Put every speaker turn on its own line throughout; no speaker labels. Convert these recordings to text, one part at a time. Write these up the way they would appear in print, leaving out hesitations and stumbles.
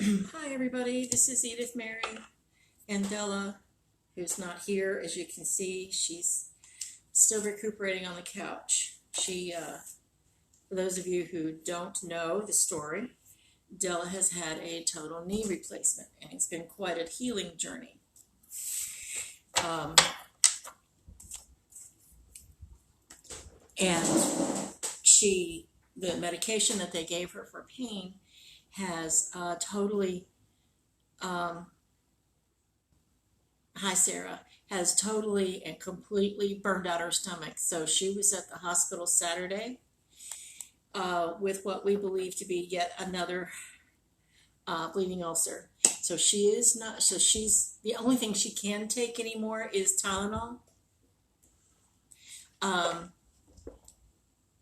Hi everybody, this is Edith, Mary, and Della, who's not here. As you can see, she's still recuperating on the couch. For those of you who don't know the story, Della has had a total knee replacement, and it's been quite a healing journey. And the medication that they gave her for pain has totally hi Sarah, has totally and completely burned out her stomach. So she was at the hospital Saturday with what we believe to be yet another bleeding ulcer. So she's, the only thing she can take anymore is Tylenol.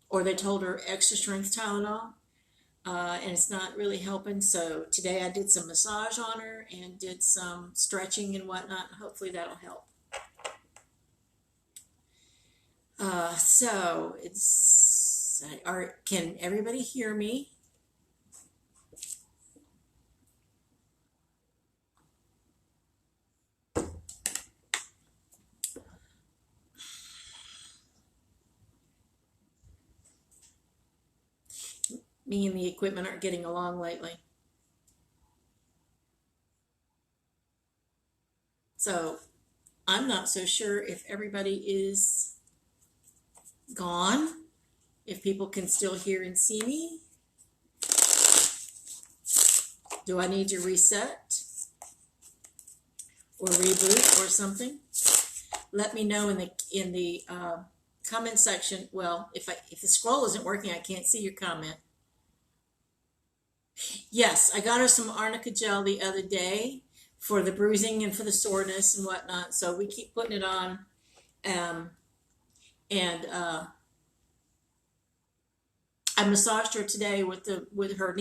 Or they told her extra strength Tylenol. And it's not really helping. So today I did some massage on her and did some stretching and whatnot. Hopefully that'll help. Can everybody hear me? Me and the equipment aren't getting along lately. So I'm not so sure if everybody is gone, if people can still hear and see me. Do I need to reset or reboot or something? Let me know in the comment section. Well, if the scroll isn't working, I can't see your comment. Yes, I got her some arnica gel the other day for the bruising and for the soreness and whatnot. So we keep putting it on. I massaged her today with her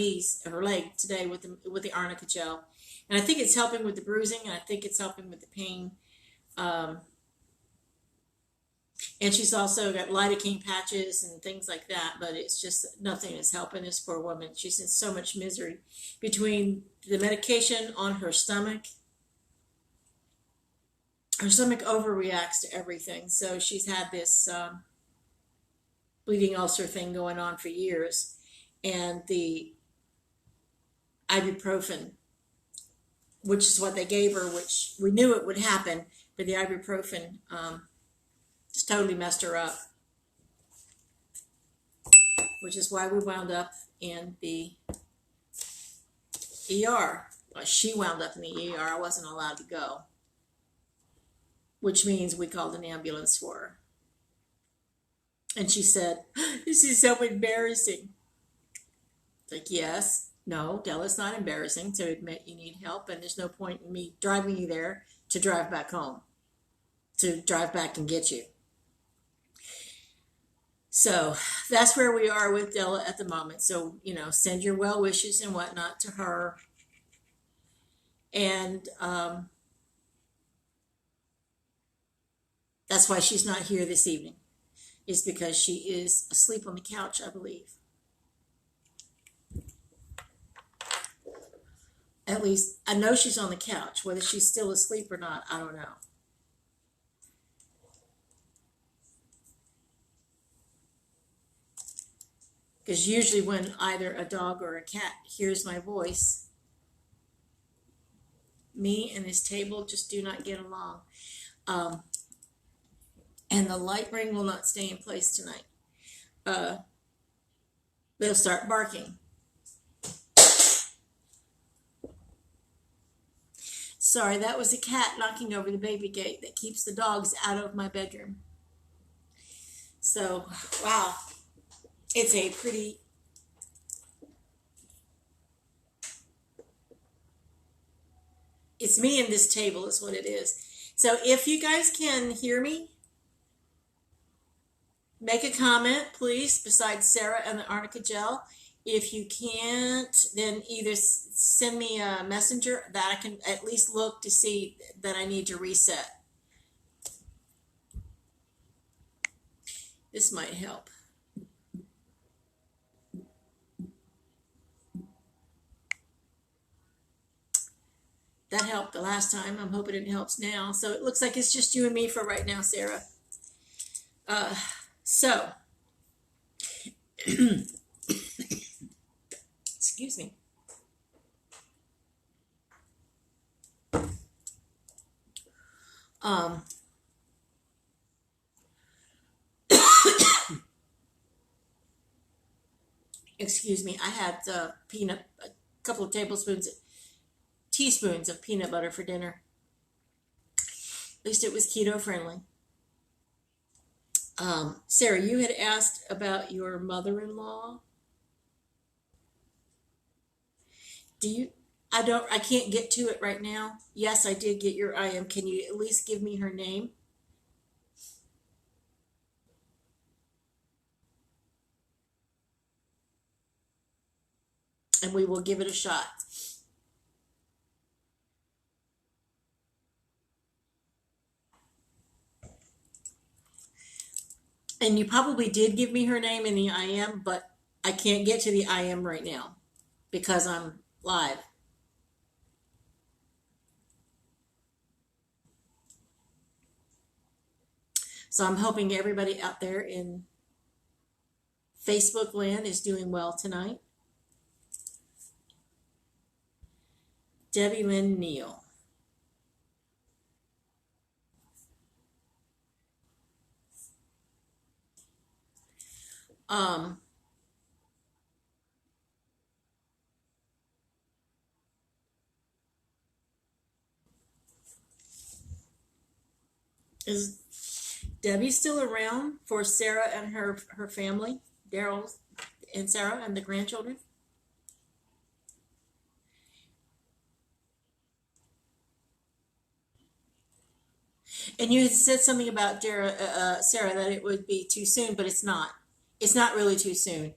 leg today with the arnica gel, and I think it's helping with the bruising, and I think it's helping with the pain. And she's also got lidocaine patches and things like that, but it's just nothing is helping this poor woman. She's in so much misery between the medication on her stomach. Her stomach overreacts to everything. So she's had this bleeding ulcer thing going on for years. And the ibuprofen, which is what they gave her, which we knew it would happen, but the ibuprofen just totally messed her up, which is why we wound up in the ER. Well, she wound up in the ER. I wasn't allowed to go, which means we called an ambulance for her. And she said, "This is so embarrassing." It's like, yes, no, Della's not embarrassing to admit you need help, and there's no point in me driving you there to drive back home, to drive back and get you. So that's where we are with Della at the moment. So, send your well wishes and whatnot to her. And that's why she's not here this evening, is because she is asleep on the couch, I believe. At least I know she's on the couch. Whether she's still asleep or not, I don't know. Because usually when either a dog or a cat hears my voice, me and this table just do not get along. And the light ring will not stay in place tonight. They'll start barking. Sorry, that was a cat knocking over the baby gate that keeps the dogs out of my bedroom. So, wow. It's me and this table is what it is. So if you guys can hear me, make a comment, please, besides Sarah and the arnica gel. If you can't, then either send me a messenger that I can at least look to see that I need to reset. This might help. That helped the last time. I'm hoping it helps now. So it looks like it's just you and me for right now, Sarah. So, excuse me. Excuse me. I had a couple of teaspoons of peanut butter for dinner. At least it was keto friendly. Sarah, you had asked about your mother-in-law. I can't get to it right now. Yes, I did get your IM. Can you at least give me her name? And we will give it a shot. And you probably did give me her name in the IM, but I can't get to the IM right now because I'm live. So I'm hoping everybody out there in Facebook land is doing well tonight. Debbie Lynn Neal. Is Debbie still around for Sarah and her family, Daryl and Sarah and the grandchildren? And you had said something about Sarah, that it would be too soon, but it's not. It's not really too soon.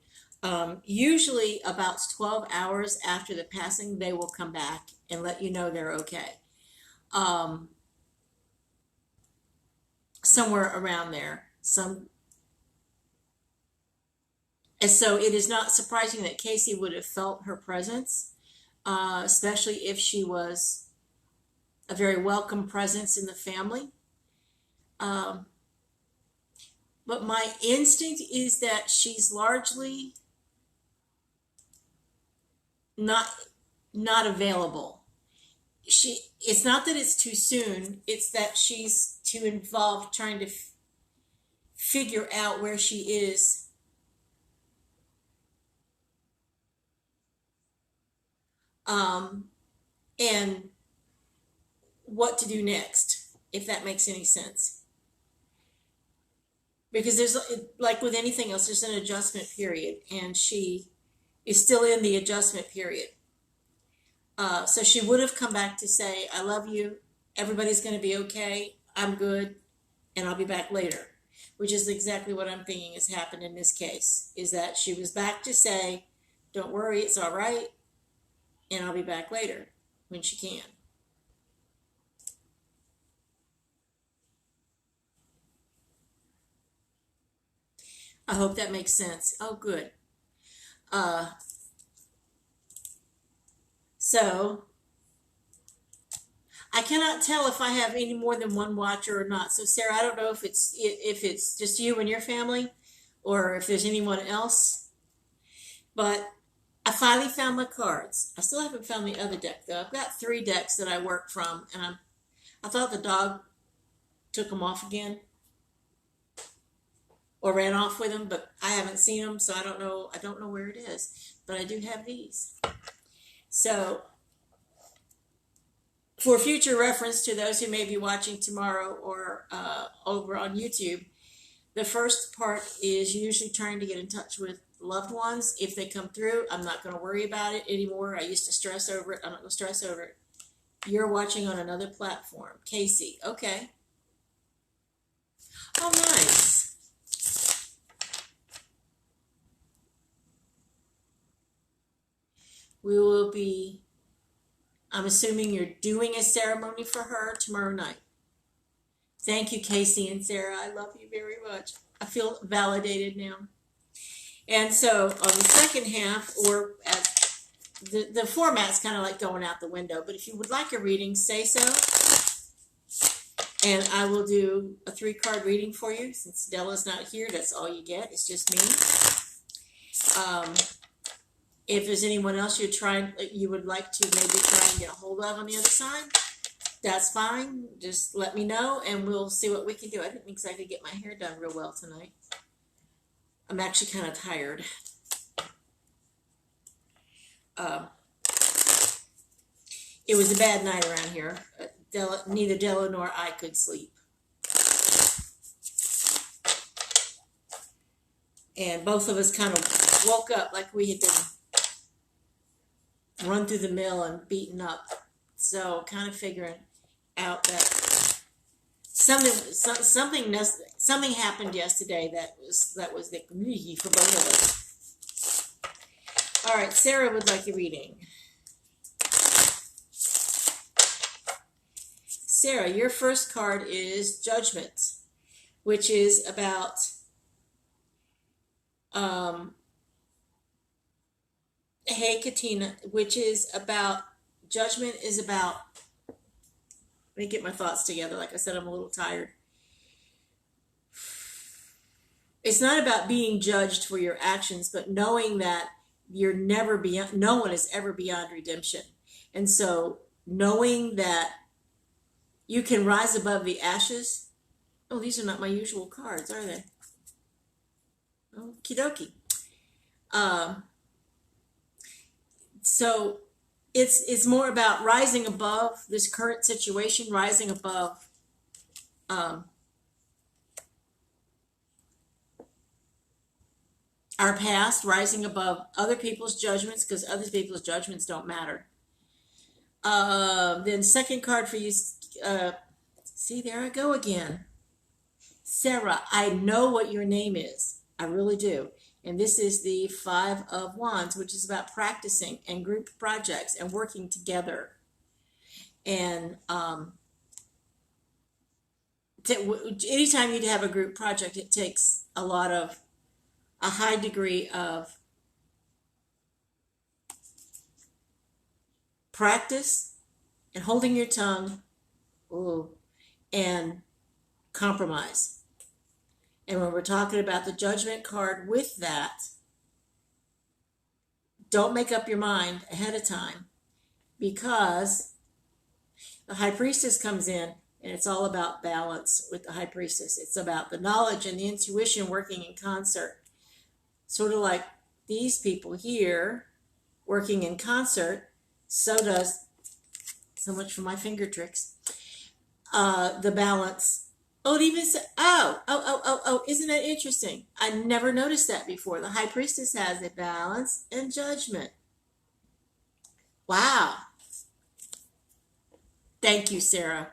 Usually about 12 hours after the passing, they will come back and let you know they're okay. Somewhere around there. And so it is not surprising that Casey would have felt her presence, especially if she was a very welcome presence in the family. But my instinct is that she's largely not available. It's not that it's too soon, it's that she's too involved trying to figure out where she is. And what to do next, if that makes any sense. Because there's, like with anything else, there's an adjustment period, and she is still in the adjustment period. So she would have come back to say, I love you, everybody's going to be okay, I'm good, and I'll be back later. Which is exactly what I'm thinking has happened in this case, is that she was back to say, don't worry, it's all right, and I'll be back later when she can. I hope that makes sense. Oh, good. So I cannot tell if I have any more than one watcher or not. So Sarah, I don't know if it's just you and your family, or if there's anyone else. But I finally found my cards. I still haven't found the other deck though. I've got 3 decks that I work from, and I thought the dog took them off again, or ran off with them, but I haven't seen them, so I don't know where it is. But I do have these. So for future reference to those who may be watching tomorrow or over on YouTube, the first part is usually trying to get in touch with loved ones. If they come through, I'm not going to worry about it anymore. I used to stress over it. I'm not going to stress over it. You're watching on another platform. Casey, okay. Oh, nice. We will be, I'm assuming you're doing a ceremony for her tomorrow night. Thank you, Casey and Sarah. I love you very much. I feel validated now. And so on the second half, or as the format's kind of like going out the window, but if you would like a reading, say so. And I will do a 3-card reading for you. Since Della's not here, that's all you get. It's just me. If there's anyone else you would like to maybe try and get a hold of on the other side, that's fine. Just let me know and we'll see what we can do. I didn't exactly get my hair done real well tonight. I'm actually kind of tired. It was a bad night around here. Neither Della nor I could sleep. And both of us kind of woke up like we had been run through the mill and beaten up. So kind of figuring out that something happened yesterday that was the for both of us. All right, Sarah would like a reading. Sarah, your first card is Judgment, which is about hey Katina, which is about Judgment is about, let me get my thoughts together. Like I said, I'm a little tired. It's not about being judged for your actions, but knowing that you're never beyond, no one is ever beyond redemption. And so knowing that you can rise above the ashes. Oh, these are not my usual cards, are they? Okie dokie. So it's more about rising above this current situation, rising above our past, rising above other people's judgments, because other people's judgments don't matter. Then second card for you, see, there I go again. Sarah, I know what your name is. I really do. And this is the 5 of Wands, which is about practicing and group projects and working together. And anytime you have a group project, it takes a high degree of practice and holding your tongue, and compromise. And when we're talking about the Judgment card with that, don't make up your mind ahead of time, because the High Priestess comes in and it's all about balance with the High Priestess. It's about the knowledge and the intuition working in concert. Sort of like these people here working in concert, so does, so much for my finger tricks, the balance. Oh, it even said, isn't that interesting? I never noticed that before. The High Priestess has a balance and judgment. Wow. Thank you, Sarah.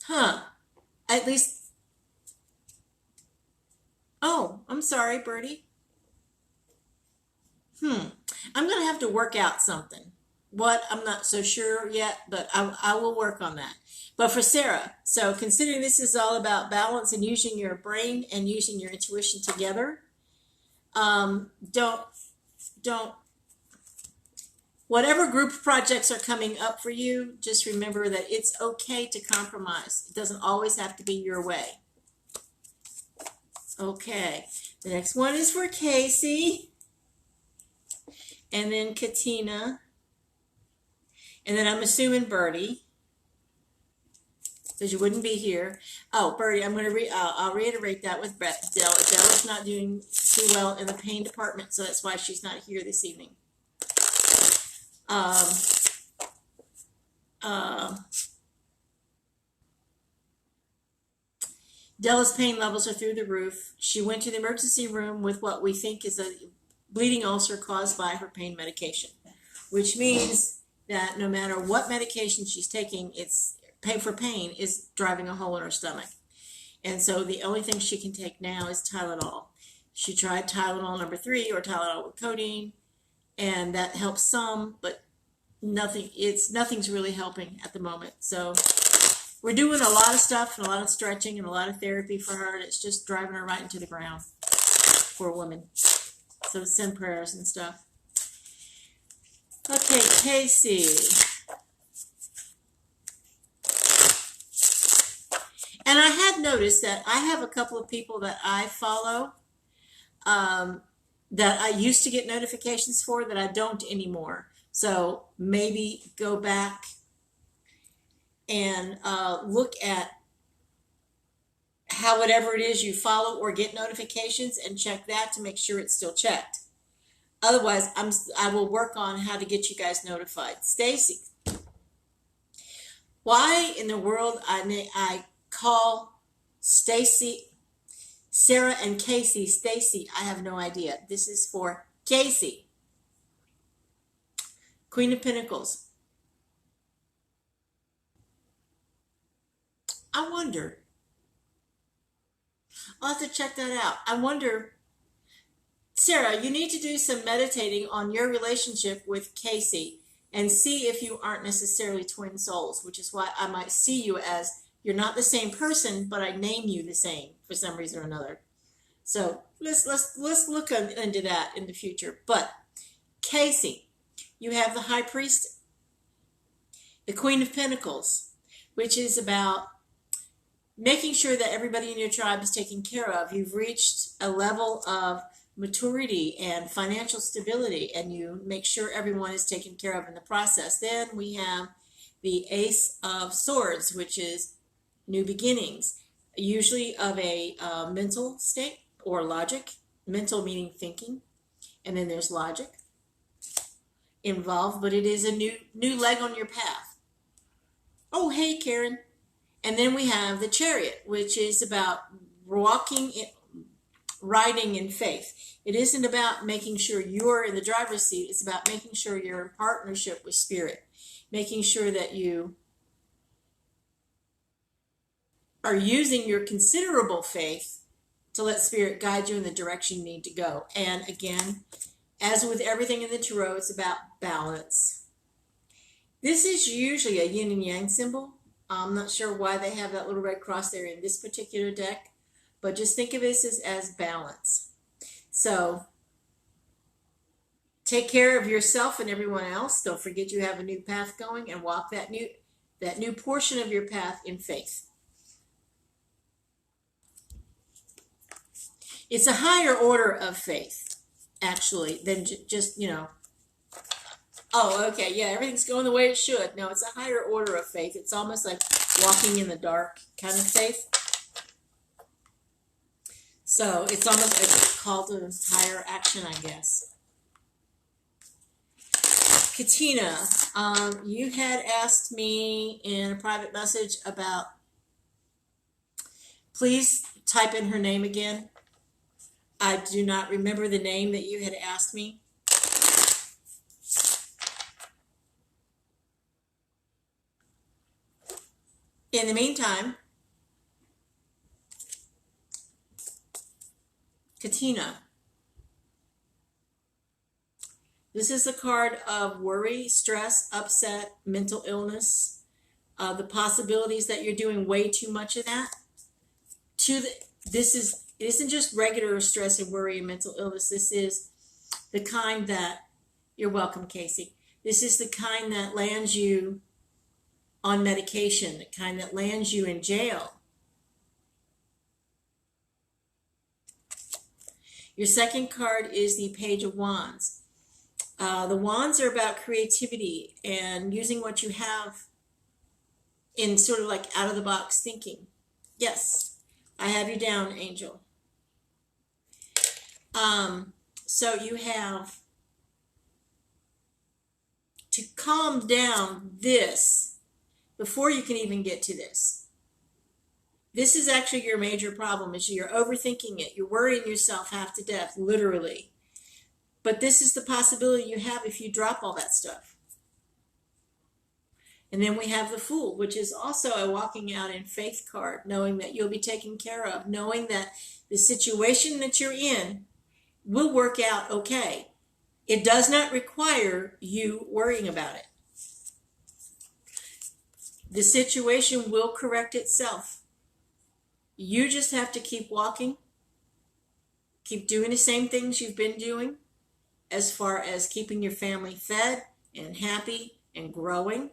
At least, I'm sorry, Birdie. I'm going to have to work out something. What, I'm not so sure yet, but I will work on that. But for Sarah, so considering this is all about balance and using your brain and using your intuition together, don't, whatever group projects are coming up for you, just remember that it's okay to compromise. It doesn't always have to be your way. Okay, the next one is for Casey, and then Katina, and then I'm assuming Birdie, because you wouldn't be here. Oh, Birdie, I'm going to I'll reiterate that with Della. Della's not doing too well in the pain department, so that's why she's not here this evening. Della's pain levels are through the roof. She went to the emergency room with what we think is a bleeding ulcer caused by her pain medication, which means that no matter what medication she's taking, it's for pain is driving a hole in her stomach. And so the only thing she can take now is Tylenol. She tried Tylenol number 3 or Tylenol with codeine, and that helps some, but nothing's really helping at the moment. So we're doing a lot of stuff and a lot of stretching and a lot of therapy for her, and it's just driving her right into the ground. Poor woman. So send prayers and stuff. Okay, Casey. And I had noticed that I have a couple of people that I follow that I used to get notifications for that I don't anymore. So maybe go back and look at how whatever it is you follow or get notifications and check that to make sure it's still checked. Otherwise, I will work on how to get you guys notified. Stacy, why in the world I call Stacy, Sarah and Casey Stacy? I have no idea. This is for Casey, Queen of Pentacles. I wonder. I'll have to check that out. I wonder, Sarah, you need to do some meditating on your relationship with Casey and see if you aren't necessarily twin souls, which is why I might see you as you're not the same person, but I name you the same for some reason or another. So let's look into that in the future. But Casey, you have the High Priest, the Queen of Pentacles, which is about making sure that everybody in your tribe is taken care of. You've reached a level of maturity and financial stability, and you make sure everyone is taken care of in the process. Then we have the Ace of Swords, which is new beginnings, usually of a mental state or logic. Mental meaning thinking, and then there's logic involved, but it is a new leg on your path. Oh, hey, Karen. And then we have the Chariot, which is about riding in faith. It isn't about making sure you're in the driver's seat. It's about making sure you're in partnership with Spirit, making sure that you are using your considerable faith to let Spirit guide you in the direction you need to go. And again, as with everything in the Tarot, it's about balance. This is usually a yin and yang symbol. I'm not sure why they have that little red cross there in this particular deck, but just think of this as balance. So take care of yourself and everyone else. Don't forget you have a new path going, and walk that new portion of your path in faith. It's a higher order of faith, actually, than just, oh, okay, yeah, everything's going the way it should. No, it's a higher order of faith. It's almost like walking in the dark kind of faith. So it's almost like a call to higher action, I guess. Katina, you had asked me in a private message about, please type in her name again. I do not remember the name that you had asked me. In the meantime, Katina, this is a card of worry, stress, upset, mental illness, the possibilities that you're doing way too much of that. It isn't just regular stress and worry and mental illness. This is the kind that, you're welcome, Casey. This is the kind that lands you on medication, the kind that lands you in jail. Your second card is the Page of Wands. The wands are about creativity and using what you have in sort of like out of the box thinking. Yes, I have you down, Angel. So you have to calm down this before you can even get to this. This is actually your major problem, is you're overthinking it. You're worrying yourself half to death, literally. But this is the possibility you have if you drop all that stuff. And then we have the Fool, which is also a walking out in faith card, knowing that you'll be taken care of, knowing that the situation that you're in will work out okay. It does not require you worrying about it. The situation will correct itself. You just have to keep walking, Keep doing the same things you've been doing as far as keeping your family fed and happy and growing.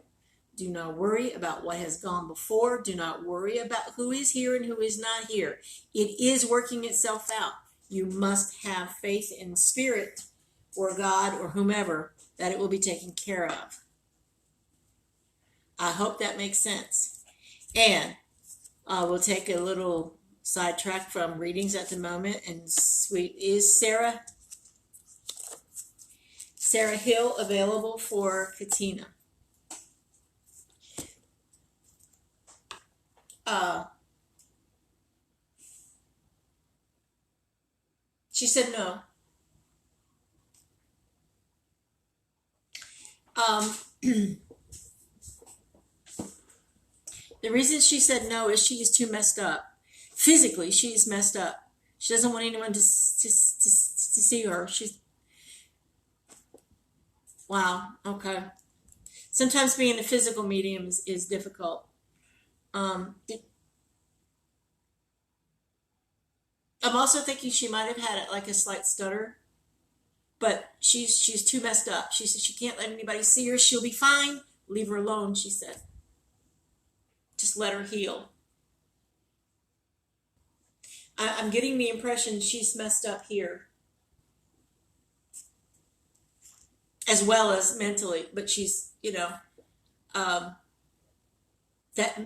Do not worry about what has gone before. Do not worry about who is here and who is not here. It is working itself out. You must have faith in spirit or God or whomever that it will be taken care of. I hope that makes sense. And we'll take a little sidetrack from readings at the moment. And sweet, is Sarah Hill available for Katina? She said no. The reason she said no is she is too messed up. Physically, she is messed up. She doesn't want anyone to see her. She's, wow, okay. Sometimes being a physical medium is difficult. I'm also thinking she might have had like a slight stutter, but she's too messed up. She said she can't let anybody see her. She'll be fine. Leave her alone, she said. Just let her heal. I'm getting the impression she's messed up here, as well as mentally, but she's, that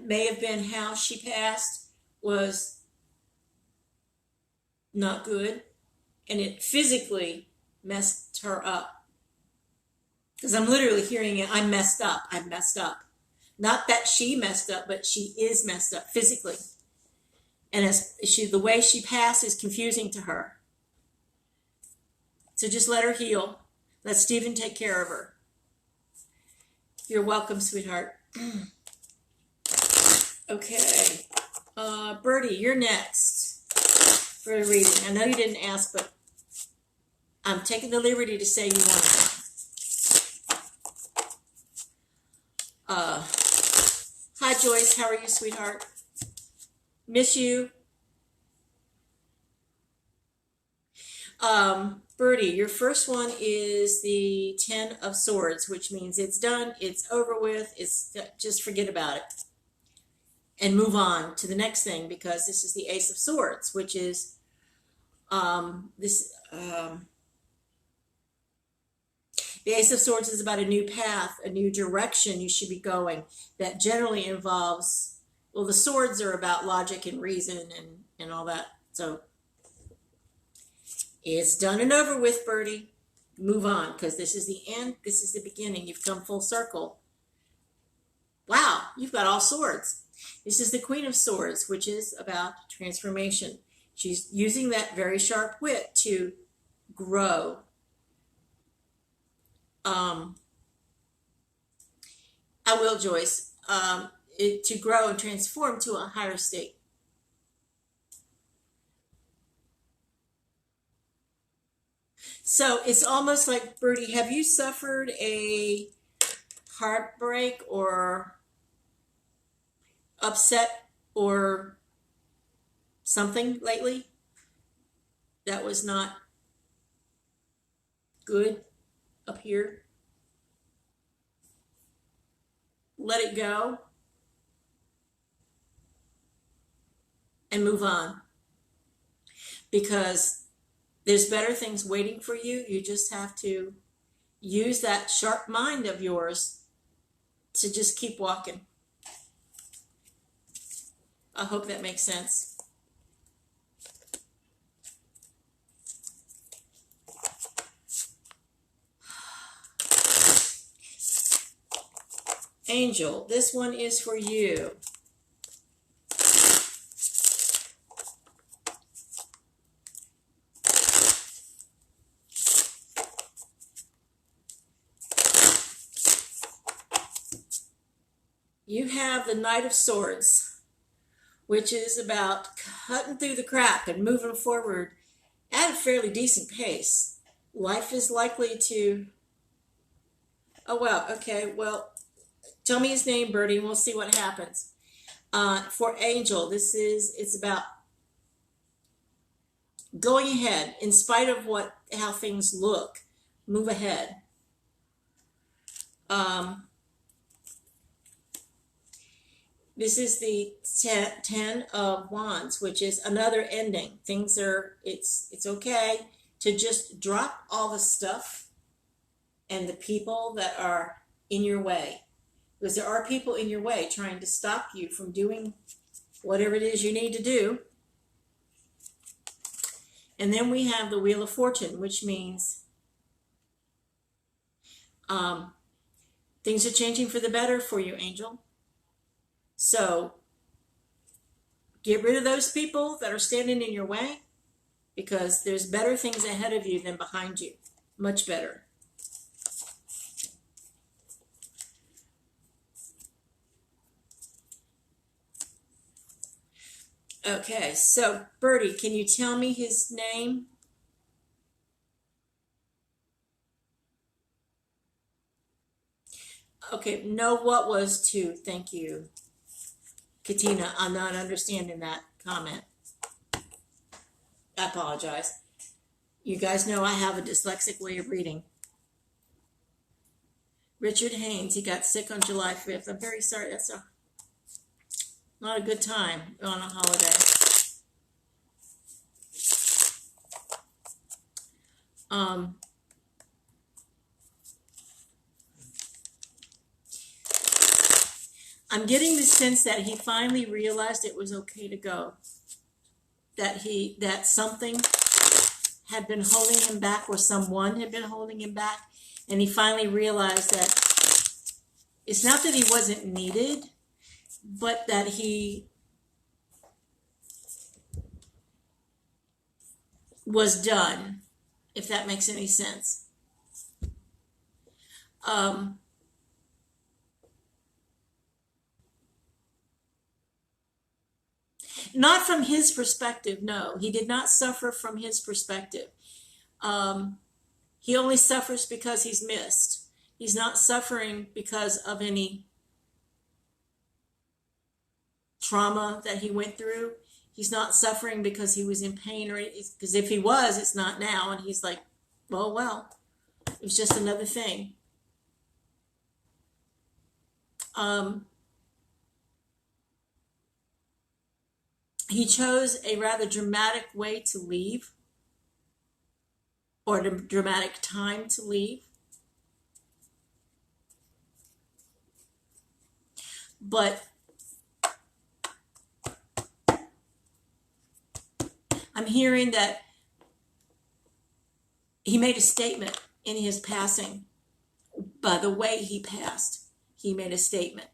may have been how she passed, was not good, and it physically messed her up. Because I'm literally hearing it, I'm messed up. Not that she messed up, but she is messed up physically. And the way she passed is confusing to her. So just let her heal. Let Stephen take care of her. You're welcome, sweetheart. Okay. Bertie, you're next for the reading. I know you didn't ask, but I'm taking the liberty to say you want it. Hi, Joyce. How are you, sweetheart? Miss you. Bertie, your first one is the 10 of Swords, which means it's done, it's over with, just forget about it. And move on to the next thing, because this is the Ace of Swords, which is the Ace of Swords is about a new path, a new direction you should be going. That generally involves, well, the swords are about logic and reason and all that. So it's done and over with, Bertie. Move on, because this is the end. This is the beginning. You've come full circle. Wow, you've got all swords. This is the Queen of Swords, which is about transformation. She's using that very sharp wit to grow. I will, Joyce, to grow and transform to a higher state. So it's almost like, Bertie, have you suffered a heartbreak or upset or something lately that was not good up here? Let it go and move on, because there's better things waiting for you. You just have to use that sharp mind of yours to just keep walking. I hope that makes sense. Angel, this one is for you. You have the Knight of Swords, which is about cutting through the crap and moving forward at a fairly decent pace. Life is likely to... Oh, wow. Okay, well, tell me his name, Bertie, and we'll see what happens. For Angel, it's about going ahead, in spite of how things look, move ahead. This is the 10 of Wands, which is another ending. Things are, it's okay to just drop all the stuff and the people that are in your way. Because there are people in your way trying to stop you from doing whatever it is you need to do. And then we have the Wheel of Fortune, which means things are changing for the better for you, Angel. So get rid of those people that are standing in your way, because there's better things ahead of you than behind you. Much better. Okay, so Bertie, can you tell me his name? Okay, no, what was to? Thank you. Katina, I'm not understanding that comment. I apologize. You guys know I have a dyslexic way of reading. Richard Haynes, he got sick on July 5th. I'm very sorry. That's not a good time on a holiday. I'm getting the sense that he finally realized it was okay to go. That something had been holding him back, or someone had been holding him back, and he finally realized that it's not that he wasn't needed, but that he was done, if that makes any sense. Not from his perspective, no. He did not suffer from his perspective. He only suffers because he's missed. He's not suffering because of any trauma that he went through. He's not suffering because he was in pain, or because if he was, it's not now. And he's like, well, it was just another thing. He chose a rather dramatic way to leave, or a dramatic time to leave. But I'm hearing that he made a statement in his passing. By the way he passed, he made a statement.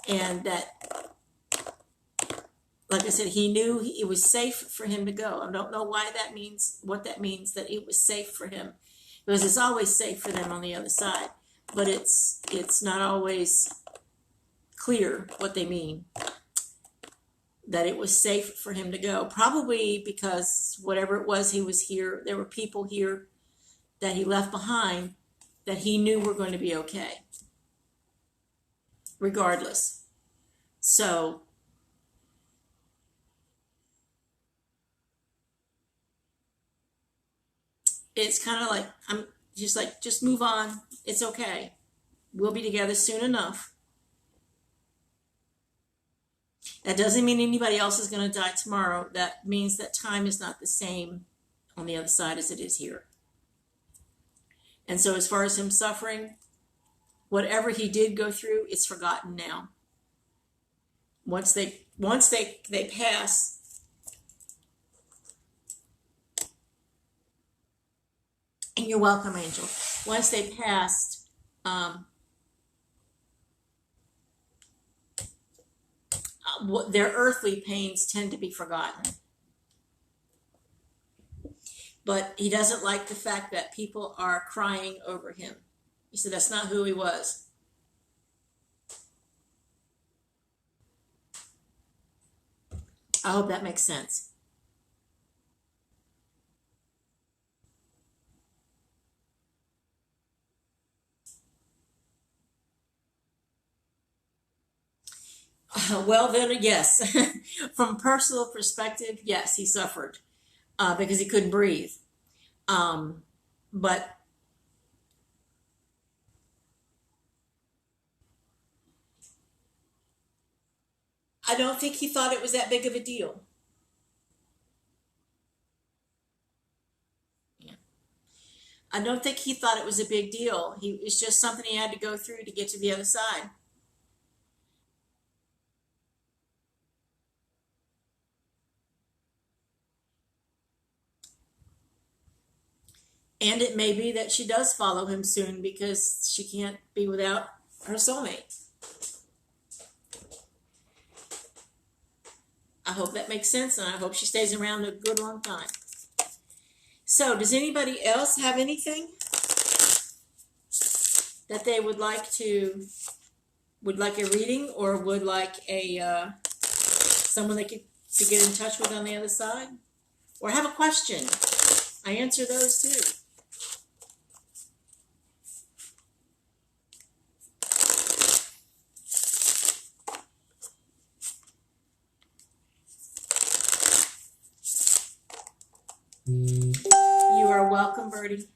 And that, like I said, he knew it was safe for him to go. I don't know why that means, what that means, that it was safe for him. Because it's always safe for them on the other side. But it's not always clear what they mean. That it was safe for him to go. Probably because whatever it was, he was here. There were people here that he left behind that he knew were going to be okay. Regardless. So it's kind of like, I'm just like, just move on. It's okay. We'll be together soon enough. That doesn't mean anybody else is going to die tomorrow. That means that time is not the same on the other side as it is here. And so as far as him suffering, whatever he did go through, it's forgotten now. Once they pass, and you're welcome, Angel. Once they passed, their earthly pains tend to be forgotten. But he doesn't like the fact that people are crying over him. He said that's not who he was. I hope that makes sense. Well, then, yes. From personal perspective, yes, he suffered. because he couldn't breathe. But I don't think he thought it was that big of a deal. Yeah. I don't think he thought it was a big deal. It's just something he had to go through to get to the other side. And it may be that she does follow him soon because she can't be without her soulmate. I hope that makes sense, and I hope she stays around a good long time. So, does anybody else have anything that they would like a reading, or would like a someone they could to get in touch with on the other side, or have a question? I answer those too. You are welcome, Birdie.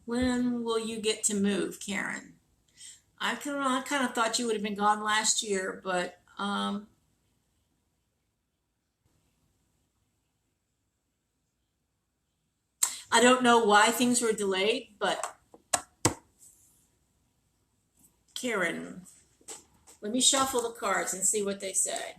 When will you get to move, Karen? I kind of thought you would have been gone last year, but I don't know why things were delayed, but Karen, let me shuffle the cards and see what they say.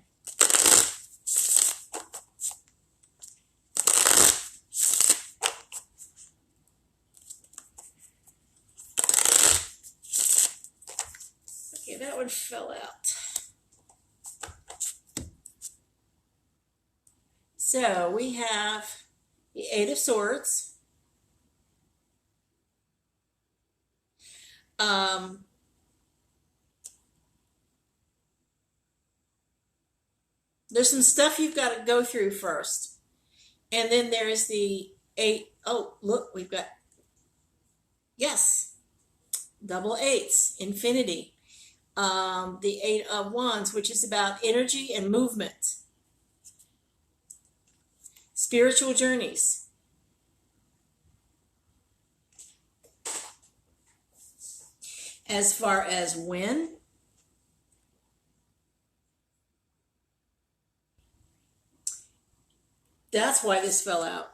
Okay, that one fell out. So we have the Eight of Swords. There's some stuff you've got to go through first. And then there's the eight. Oh, look, we've got, yes, double eights, infinity. The Eight of Wands, which is about energy and movement. Spiritual journeys. As far as when, that's why this fell out.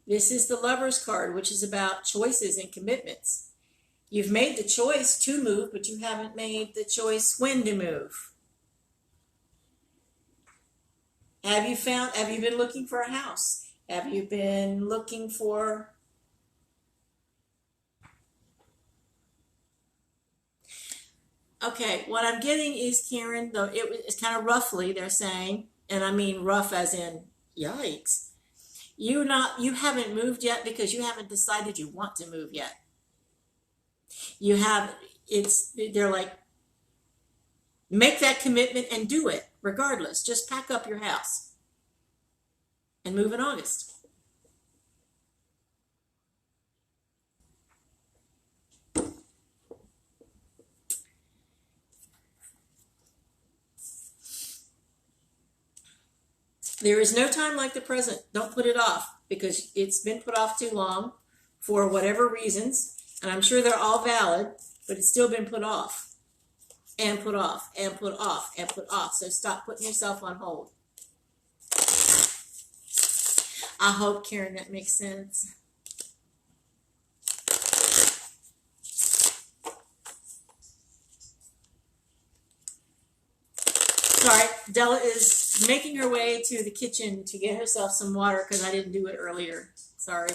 This is the Lover's card, which is about choices and commitments. You've made the choice to move, but you haven't made the choice when to move. Have you been looking for a house? Have you been looking for... Okay, what I'm getting is, Karen, though it's kind of roughly, they're saying, and I mean rough as in, yikes. You haven't moved yet because you haven't decided you want to move yet. They're like, make that commitment and do it, regardless. Just pack up your house and move in August. There is no time like the present. Don't put it off, because it's been put off too long for whatever reasons, and I'm sure they're all valid, but it's still been put off and put off and put off and put off. So stop putting yourself on hold. I hope, Karen, that makes sense. Sorry, Della is making her way to the kitchen to get herself some water because I didn't do it earlier. Sorry.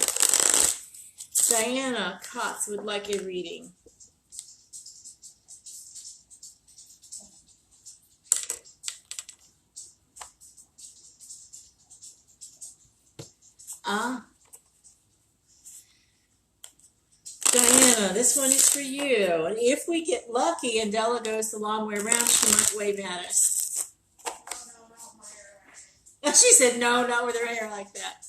Diana Cox would like a reading. Diana, this one is for you. And if we get lucky and Della goes the long way around, she might wave at us. She said, no, not with her hair like that.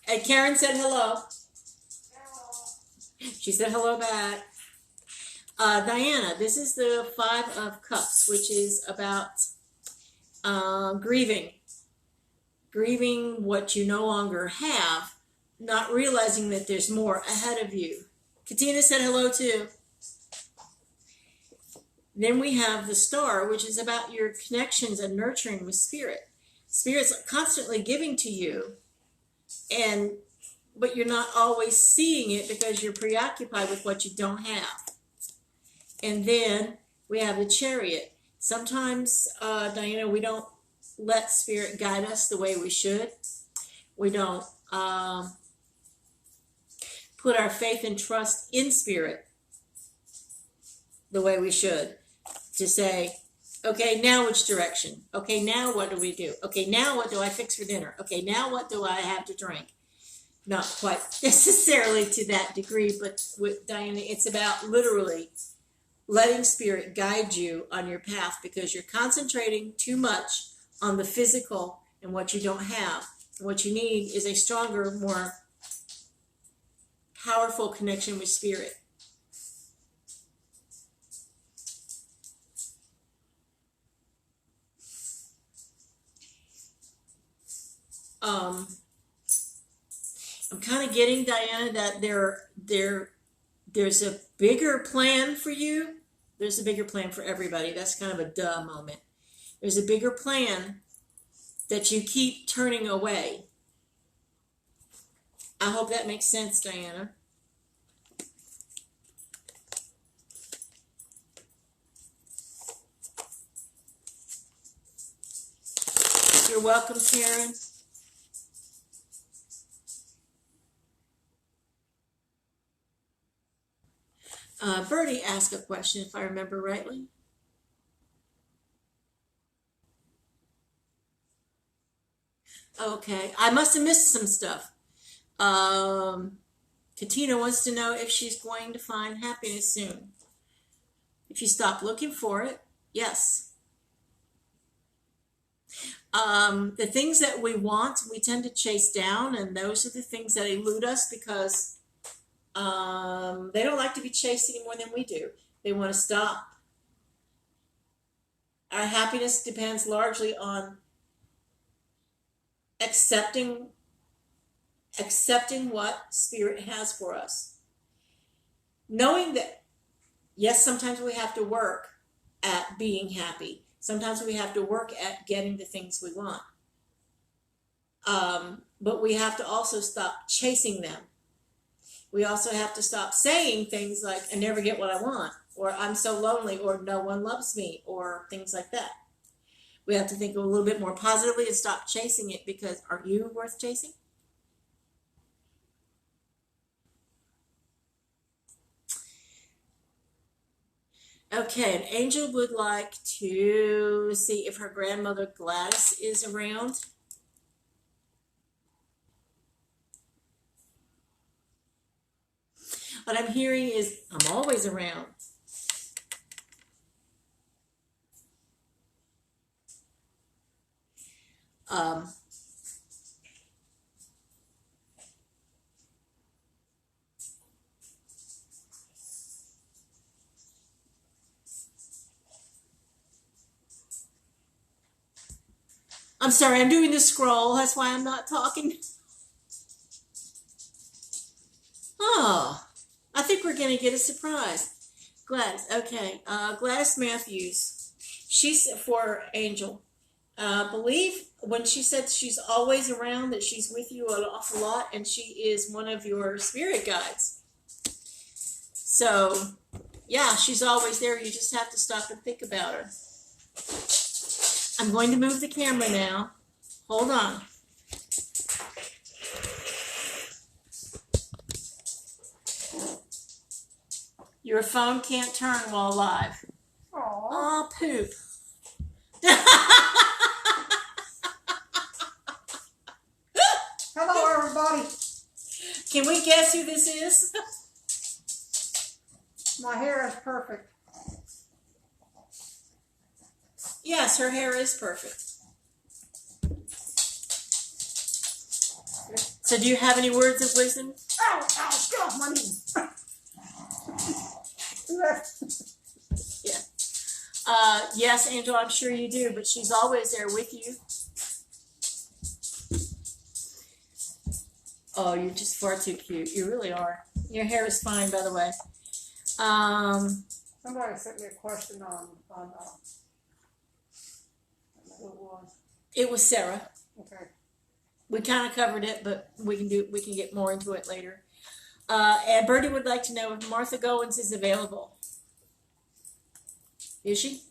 And Karen said hello. She said hello back. Diana, this is the Five of Cups, which is about grieving. Grieving what you no longer have, not realizing that there's more ahead of you. Katina said hello too. Then we have the Star, which is about your connections and nurturing with Spirit. Spirit's constantly giving to you, but you're not always seeing it because you're preoccupied with what you don't have. And then we have the Chariot. Sometimes, Diana, we don't let Spirit guide us the way we should. We don't put our faith and trust in Spirit the way we should. To say, okay, now which direction? Okay, now what do we do? Okay, now what do I fix for dinner? Okay, now what do I have to drink? Not quite necessarily to that degree, but with Diana, it's about literally letting Spirit guide you on your path because you're concentrating too much on the physical and what you don't have. What you need is a stronger, more powerful connection with Spirit. I'm kind of getting, Diana, that there's a bigger plan for you. There's a bigger plan for everybody. That's kind of a duh moment. There's a bigger plan that you keep turning away. I hope that makes sense, Diana. You're welcome, Karen. Bertie asked a question, if I remember rightly. Okay, I must have missed some stuff. Katina wants to know if she's going to find happiness soon. If you stop looking for it, yes. The things that we want, we tend to chase down, and those are the things that elude us because they don't like to be chased any more than we do. They want to stop. Our happiness depends largely on accepting what Spirit has for us. Knowing that, yes, sometimes we have to work at being happy. Sometimes we have to work at getting the things we want. But we have to also stop chasing them. We also have to stop saying things like, I never get what I want, or I'm so lonely, or no one loves me, or things like that. We have to think a little bit more positively and stop chasing it, because are you worth chasing? Okay, an angel would like to see if her grandmother Gladys is around. What I'm hearing is, I'm always around. I'm sorry, I'm doing the scroll. That's why I'm not talking. Oh, I think we're going to get a surprise. Gladys, okay. Gladys Matthews. She's for Angel. Believe when she said she's always around, that she's with you an awful lot, and she is one of your spirit guides. So, yeah, she's always there. You just have to stop and think about her. I'm going to move the camera now. Hold on. Your phone can't turn while live. Aw, poop.
Hello, everybody.
Can we guess who this is?
My hair is perfect.
Yes, her hair is perfect. So do you have any words of wisdom?
Ow, ow, get off my knees.
Yes, Angel, I'm sure you do, but she's always there with you. Oh, you're just far too cute. You really are. Your hair is fine, by the way.
Somebody sent me a question on I don't know who it was.
It was Sarah.
Okay.
We kind of covered it, but we can get more into it later. And Bertie would like to know if Martha Goins is available. Is she?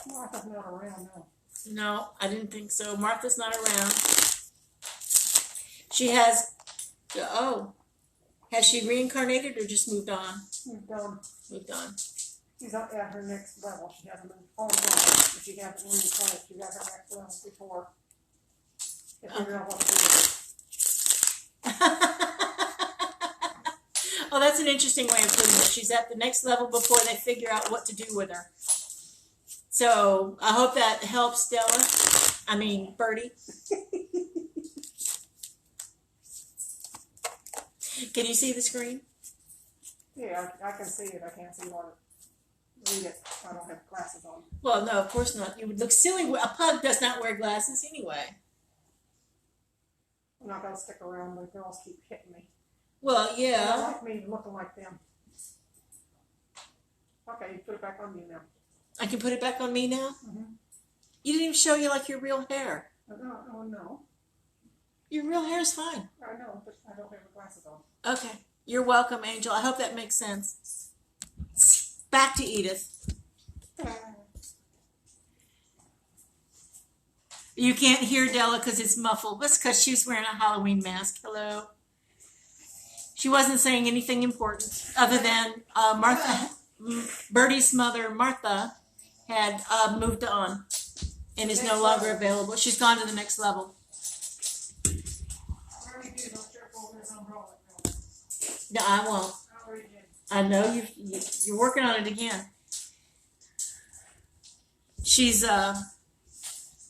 Martha's not around now.
No, I didn't think so. Martha's not around. She has. Oh, has she reincarnated or just moved on?
Moved on.
Moved on.
She's at her next level. She hasn't been on one, but she hasn't reincarnated. She's at her next level before. If you know what to do with
Oh, that's an interesting way of putting it. She's at the next level before they figure out what to do with her. So I hope that helps, Della. I mean, Bertie. Can you see the screen?
Yeah, I can see it. I can't see what read it. I don't have glasses on.
Well, no, of course not. You would look silly. A pug does not wear glasses anyway.
I'm not gonna stick around. The girls keep hitting me.
Well,
They don't
yeah.
like me looking like them. Okay, you put it back on me now.
I can put it back on me now?
Mm-hmm.
You didn't even show you like your real hair.
No.
Your real hair is fine.
I know, but I don't have the glasses on.
Okay. You're welcome, Angel. I hope that makes sense. Back to Edith. You can't hear Della because it's muffled. That's because she's wearing a Halloween mask. Hello. She wasn't saying anything important other than Bertie's mother, Martha, had moved on and is no longer available. She's gone to the next level. No, I won't. I know you're working on it again. She's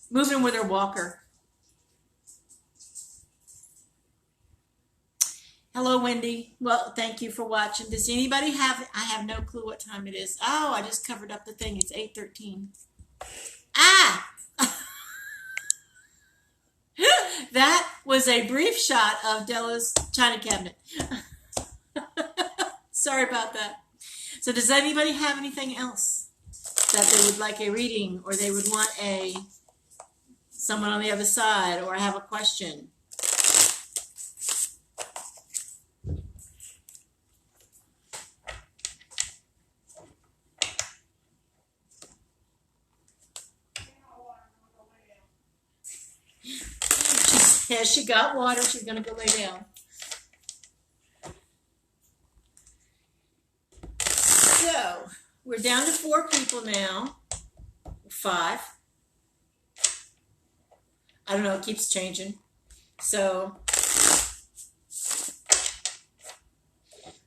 moving with her walker. Hello, Wendy. Well, thank you for watching. Does anybody have? I have no clue what time it is. Oh, I just covered up the thing. It's 8:13. Ah! That was a brief shot of Della's china cabinet. Sorry about that. So does anybody have anything else that they would like a reading, or they would want someone on the other side, or have a question? She got water. She's going to go lay down. So, we're down to 4 people now. 5. I don't know. It keeps changing. So,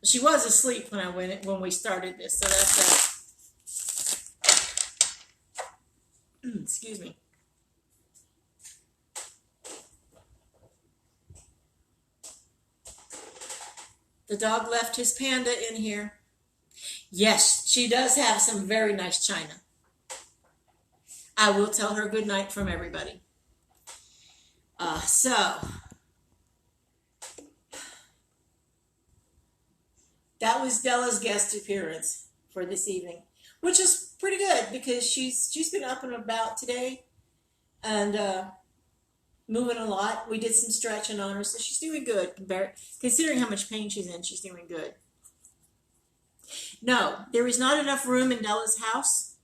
she was asleep when we started this. So that's excuse me. The dog left his panda in here. Yes, she does have some very nice china. I will tell her good night from everybody. So, that was Della's guest appearance for this evening, which is pretty good because she's been up and about today and moving a lot. We did some stretching on her, so she's doing good. Considering how much pain she's in, she's doing good. No, there is not enough room in Della's house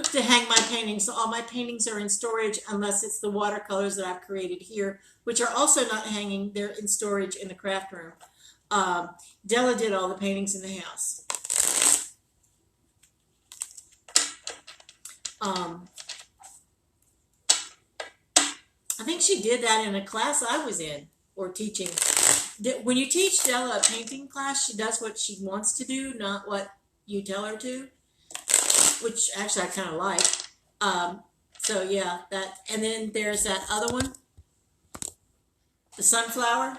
to hang my paintings. So all my paintings are in storage unless it's the watercolors that I've created here, which are also not hanging. They're in storage in the craft room. Della did all the paintings in the house. I think she did that in a class I was in or teaching. When you teach Della a painting class, she does what she wants to do, not what you tell her to, which actually I kind of like. So yeah, that, and then there's that other one, the sunflower.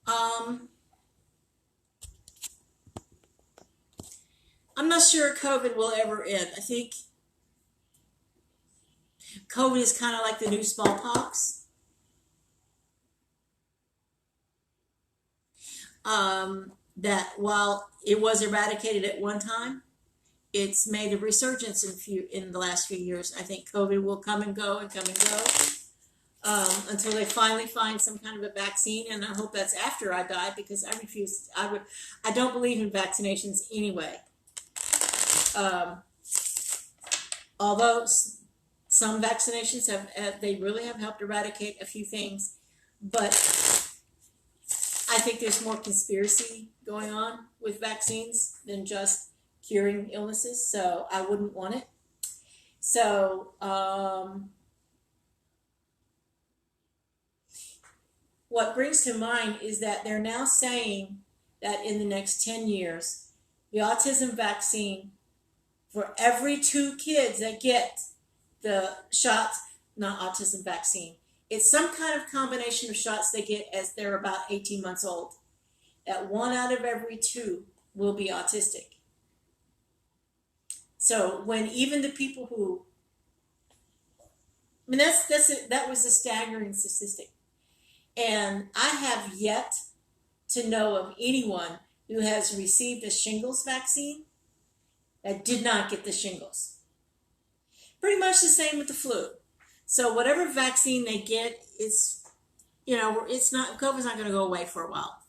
Um, I'm not sure COVID will ever end. I think COVID is kind of like the new smallpox. That while it was eradicated at one time, it's made a resurgence in the last few years. I think COVID will come and go and come and go until they finally find some kind of a vaccine, and I hope that's after I die because I refuse. I don't believe in vaccinations anyway. Um, Although some vaccinations they really have helped eradicate a few things, but I think there's more conspiracy going on with vaccines than just curing illnesses, so I wouldn't want it. So, what brings to mind is that they're now saying that in the next 10 years, the autism vaccine, for every 2 kids that get the shots, not autism vaccine, it's some kind of combination of shots they get as they're about 18 months old. That 1 out of every 2 will be autistic. So when even the people who, I mean, that was a staggering statistic. And I have yet to know of anyone who has received a shingles vaccine that did not get the shingles. Pretty much the same with the flu. So whatever vaccine they get is, it's not, COVID's not going to go away for a while.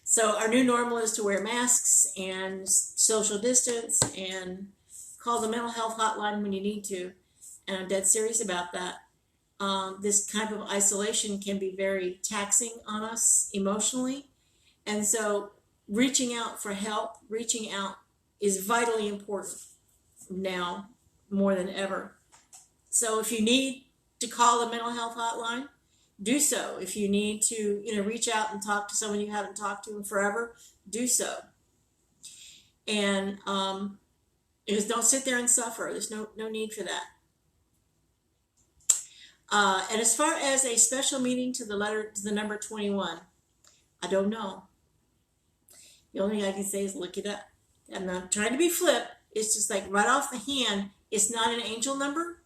So our new normal is to wear masks and social distance and call the mental health hotline when you need to. And I'm dead serious about that. This type of isolation can be very taxing on us emotionally. And so reaching out for help, reaching out is vitally important now more than ever. So if you need to call the mental health hotline, do so. If you need to, reach out and talk to someone you haven't talked to in forever, do so. And just don't sit there and suffer. There's no need for that. And as far as a special meeting to the number 21, I don't know. The only thing I can say is look it up. I'm not trying to be flip. It's just like right off the hand, it's not an angel number.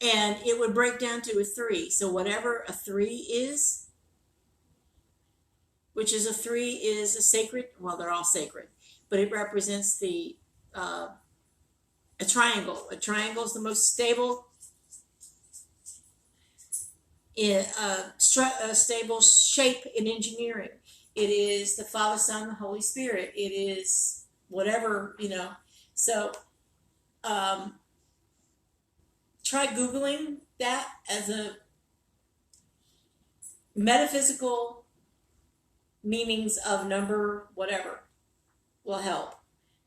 And it would break down to a 3. So whatever a 3 is, which is a 3 is a sacred, well, they're all sacred, but it represents a triangle. A triangle is the most stable stable shape in engineering. It is the Father, Son, the Holy Spirit. It is whatever, So try Googling that as a metaphysical meanings of number whatever will help.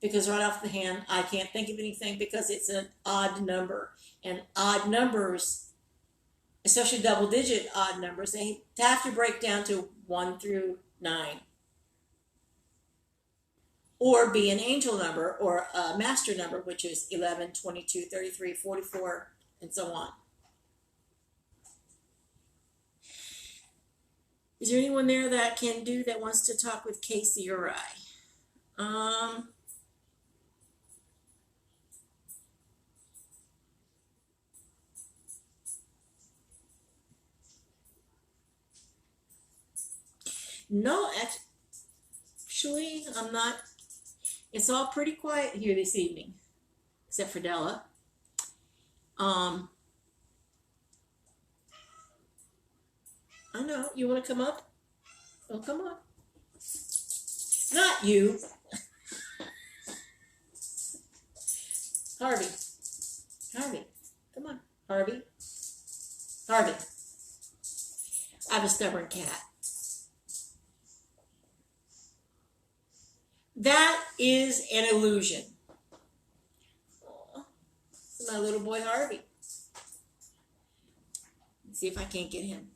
Because right off the hand, I can't think of anything because it's an odd number. And odd numbers, especially double-digit odd numbers, they have to break down to 1 through 9. Or be an angel number or a master number, which is 11, 22, 33, 44, and so on. Is there anyone there that wants to talk with Casey or I? No, actually, I'm not. It's all pretty quiet here this evening, except for Della. I know. You want to come up? Oh, come on. Not you. Harvey. Come on. Harvey. I have a stubborn cat. That is an illusion. This is my little boy Harvey. Let's see if I can't get him.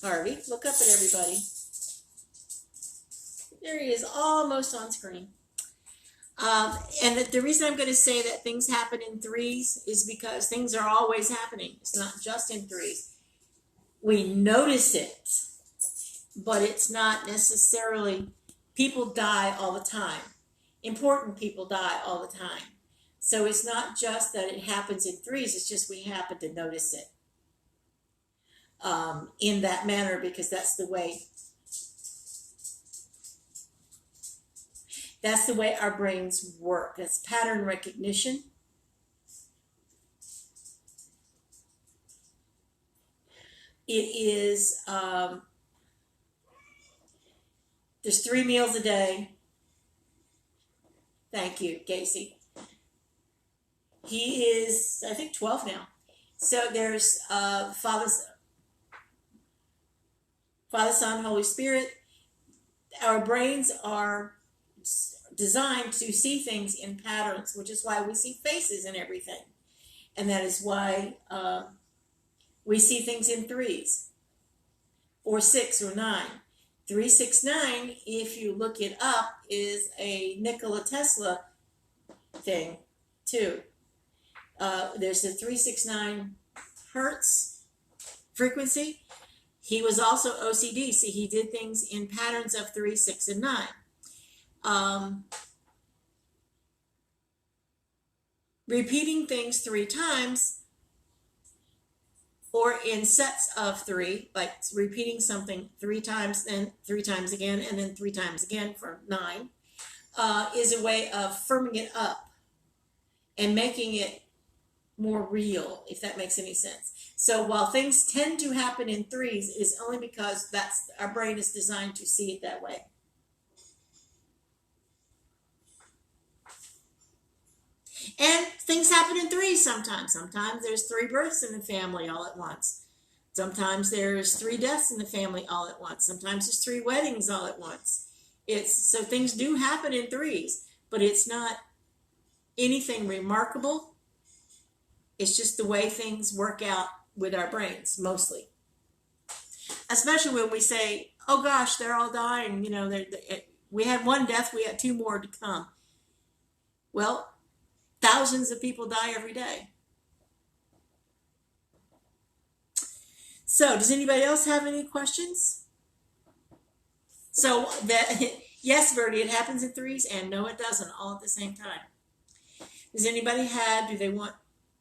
Harvey, look up at everybody. There he is, almost on screen. And the reason I'm going to say that things happen in threes is because things are always happening. It's not just in threes. We notice it, but it's not necessarily, people die all the time. Important people die all the time. So it's not just that it happens in threes, it's just we happen to notice it in that manner because that's the way our brains work. That's pattern recognition. It is, there's 3 meals a day. Thank you, Casey. He is, I think, 12 now. So there's Father, Son, Holy Spirit. Our brains are designed to see things in patterns, which is why we see faces and everything. And that is why we see things in threes, or 6 or 9. 369, if you look it up, is a Nikola Tesla thing too. There's a 369 hertz frequency. He was also OCD. See, he did things in patterns of 3, 6, and 9. Repeating things 3 times, or in sets of 3, like repeating something 3 times, then 3 times again, and then 3 times again for 9, is a way of firming it up and making it more real, if that makes any sense. So while things tend to happen in threes, it is only because that's our brain is designed to see it that way. And things happen in threes sometimes. Sometimes there's 3 births in the family all at once. Sometimes there's 3 deaths in the family all at once. Sometimes there's 3 weddings all at once. So things do happen in threes, but it's not anything remarkable. It's just the way things work out with our brains, mostly. Especially when we say, oh gosh, they're all dying. You know, we had 1 death, we had 2 more to come. Well, thousands of people die every day. So, does anybody else have any questions? So, yes, Bertie, it happens in threes, and no, it doesn't, all at the same time. Does anybody do they want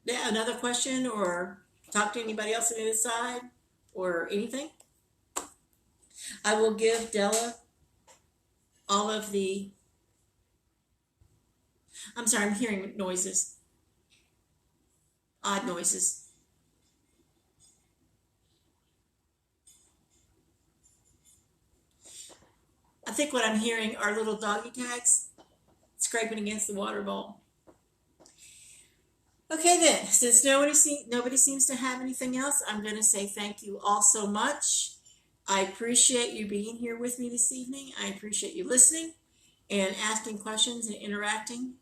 another question, or talk to anybody else on the other side, or anything? I will give Della all of the... I'm sorry, I'm hearing noises. Odd noises. I think what I'm hearing are little doggy tags scraping against the water bowl. Okay then, since nobody seems to have anything else, I'm going to say thank you all so much. I appreciate you being here with me this evening. I appreciate you listening and asking questions and interacting,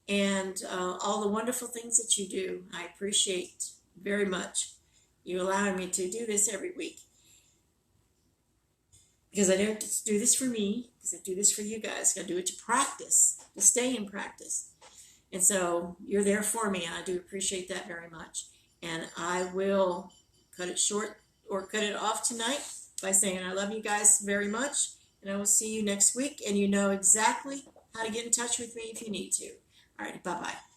and all the wonderful things that you do. I appreciate very much you allowing me to do this every week. Because I don't just do this for me, because I do this for you guys. I do it to practice, to stay in practice. And so you're there for me, and I do appreciate that very much. And I will cut it short or cut it off tonight by saying I love you guys very much, and I will see you next week. And you know exactly how to get in touch with me if you need to. All right, bye-bye.